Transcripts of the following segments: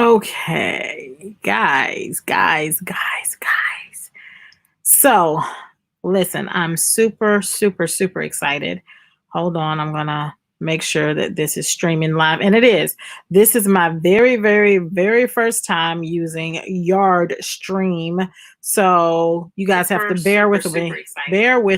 Okay, guys. So, listen, I'm super, super, super excited. Hold on, I'm gonna make sure that this is streaming live, and it is. This is my very, very, very first time using Yard Stream, so you guys have to bear with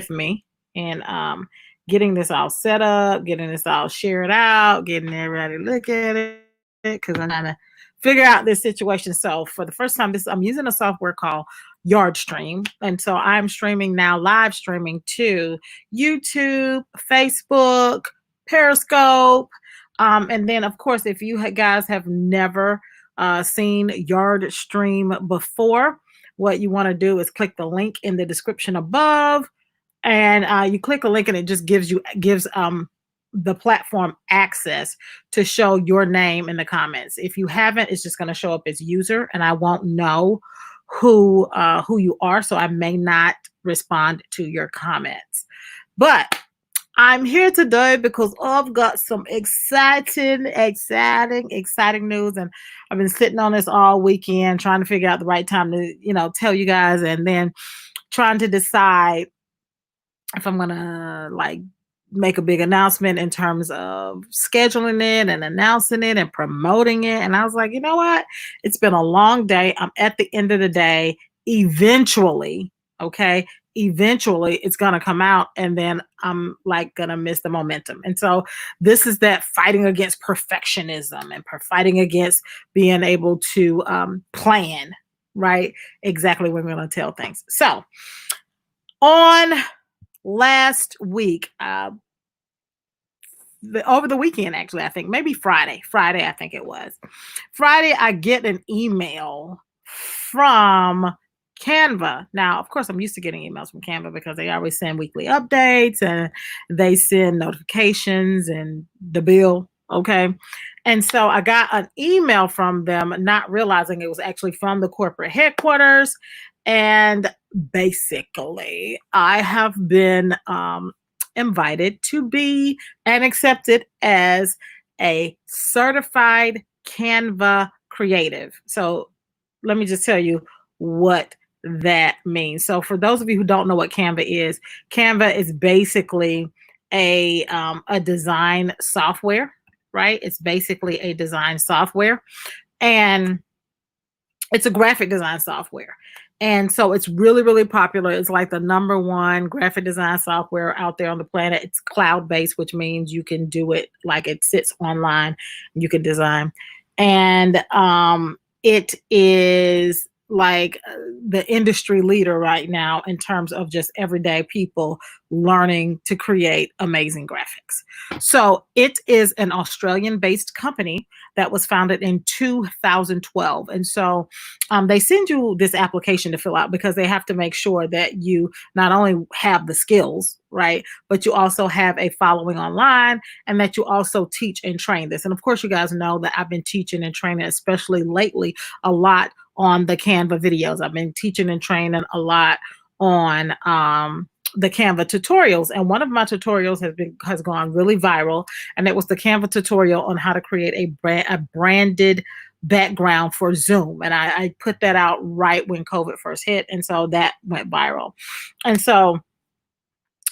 me, and getting this all set up, getting this all shared out, getting everybody to look at it, because I'm trying to figure out this situation. So for the first time, I'm using a software called Yard Stream, and so I'm streaming now, live streaming to YouTube, Facebook, Periscope, and then of course, if you guys have never seen Yard Stream before, what you want to do is click the link in the description above, and you click a link, and it just gives the platform access to show your name in the comments. If you haven't, it's just going to show up as user, and I won't know who you are, so I may not respond to your comments. But I'm here today because I've got some exciting news, and I've been sitting on this all weekend trying to figure out the right time to, tell you guys, and then trying to decide if I'm gonna make a big announcement in terms of scheduling it and announcing it and promoting it. And I was like, you know what? It's been a long day. I'm at the end of the day. Eventually, okay, it's gonna come out, and then I'm gonna miss the momentum. And so this is that fighting against perfectionism and fighting against being able to plan, right? Exactly when we're gonna tell things. So on last week, over the weekend, actually, I think maybe Friday, I think it was Friday, I get an email from Canva. Now, of course, I'm used to getting emails from Canva because they always send weekly updates and they send notifications and the bill. Okay. And so I got an email from them, not realizing it was actually from the corporate headquarters. And basically, I have been invited to be and accepted as a certified Canva creative. So let me just tell you what that means. So for those of you who don't know what Canva is basically a design software, right? It's basically a design software, and it's a graphic design software. And so it's really, really popular. It's like the number one graphic design software out there on the planet. It's cloud-based, which means you can do it like it sits online. You can design. And it is the industry leader right now in terms of just everyday people learning to create amazing graphics. So it is an Australian-based company that was founded in 2012. And so they send you this application to fill out because they have to make sure that you not only have the skills, right, but you also have a following online, and that you also teach and train this. And of course, you guys know that I've been teaching and training, especially lately, a lot on the Canva videos. I've been teaching and training a lot on the Canva tutorials, and one of my tutorials has gone really viral, and it was the Canva tutorial on how to create a branded background for Zoom. And I put that out right when COVID first hit, and so that went viral. And so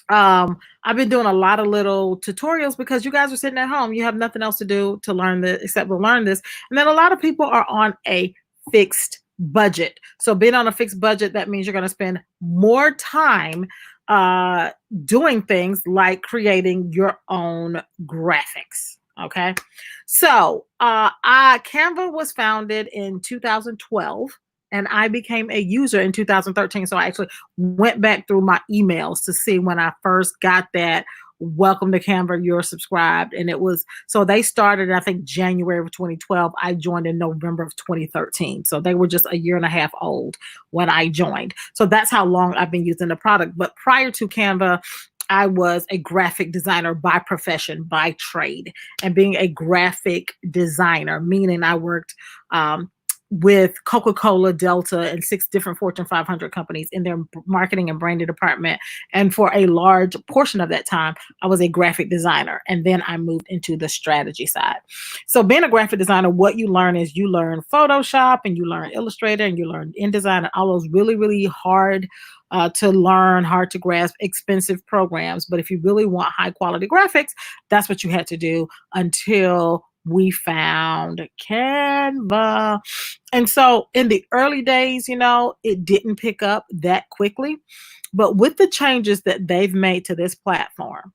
I've been doing a lot of little tutorials because you guys are sitting at home. You have nothing else to do to learn this except to learn this. And then a lot of people are on a fixed budget. So being on a fixed budget, that means you're going to spend more time doing things like creating your own graphics. Okay. So Canva was founded in 2012. And I became a user in 2013. So I actually went back through my emails to see when I first got that welcome to Canva, you're subscribed. And it was, so they started, I think, January of 2012. I joined in November of 2013. So they were just a year and a half old when I joined. So that's how long I've been using the product. But prior to Canva, I was a graphic designer by profession, by trade. And being a graphic designer, meaning I worked with Coca-Cola, Delta, and 6 different Fortune 500 companies in their marketing and branding department. And for a large portion of that time, I was a graphic designer. And then I moved into the strategy side. So being a graphic designer, what you learn is you learn Photoshop and you learn Illustrator and you learn InDesign and all those really, really hard to learn, hard to grasp, expensive programs. But if you really want high quality graphics, that's what you had to do until we found Canva. And so in the early days, it didn't pick up that quickly. But with the changes that they've made to this platform,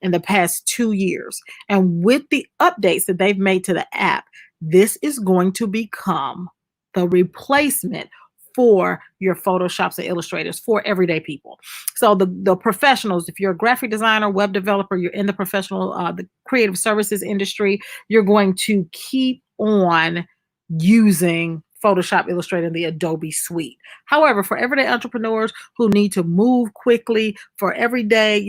in the past 2 years, and with the updates that they've made to the app, this is going to become the replacement for your Photoshops and Illustrators for everyday people. So the professionals, if you're a graphic designer, web developer, you're in the professional, the creative services industry, you're going to keep on using Photoshop, Illustrator, and the Adobe suite. However, for everyday entrepreneurs who need to move quickly, for everyday,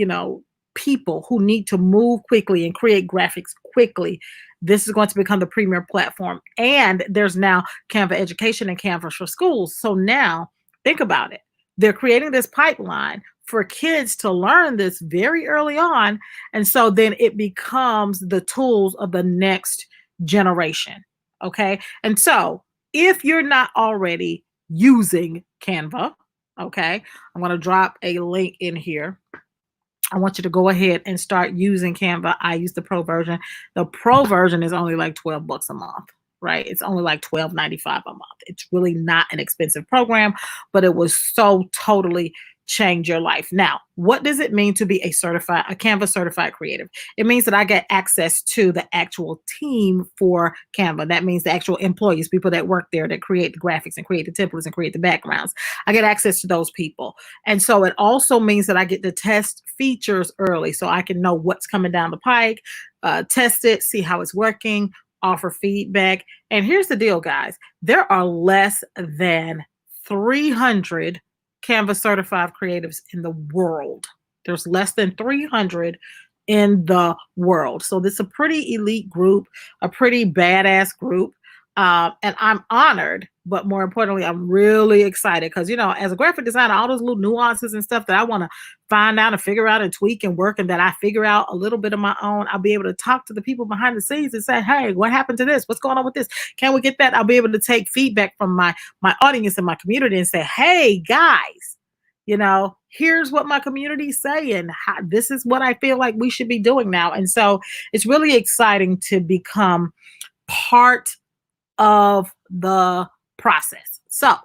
people who need to move quickly and create graphics quickly, this is going to become the premier platform. And there's now Canva Education and Canva for Schools. So now think about it. They're creating this pipeline for kids to learn this very early on. And so then it becomes the tools of the next generation. Okay. And so if you're not already using Canva, okay, I'm going to drop a link in here. I want you to go ahead and start using Canva. I use the pro version. The pro version is only like $12 a month, right? It's only like $12.95 a month. It's really not an expensive program, but it was so totally change your life. Now, what does it mean to be a Canva certified creative? It means that I get access to the actual team for Canva. That means the actual employees, people that work there that create the graphics and create the templates and create the backgrounds. I get access to those people. And so it also means that I get to test features early so I can know what's coming down the pike, test it, see how it's working, offer feedback. And here's the deal, guys. There are less than 300 Canva certified creatives in the world. There's less than 300 in the world. So this is a pretty elite group, a pretty badass group. And I'm honored, but more importantly, I'm really excited because, as a graphic designer, all those little nuances and stuff that I want to find out and figure out and tweak and work, and that I figure out a little bit of my own, I'll be able to talk to the people behind the scenes and say, hey, what happened to this? What's going on with this? Can we get that? I'll be able to take feedback from my audience and my community and say, hey, guys, here's what my community's saying. This is what I feel like we should be doing now. And so it's really exciting to become part of the process. So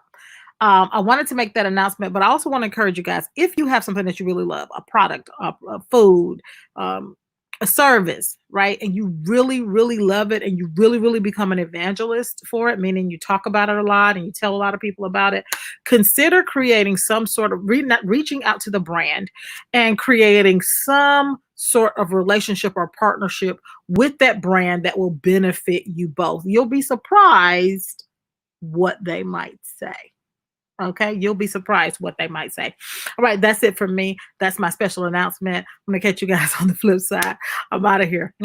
I wanted to make that announcement, but I also want to encourage you guys, if you have something that you really love, a product, a food, a service, right? And you really, really love it and you really, really become an evangelist for it, meaning you talk about it a lot and you tell a lot of people about it, consider creating some sort of reaching out to the brand and creating some sort of relationship or partnership with that brand that will benefit you both. You'll be surprised what they might say. Okay, you'll be surprised what they might say. All right, that's it for me. That's my special announcement. I'm going to catch you guys on the flip side. I'm out of here.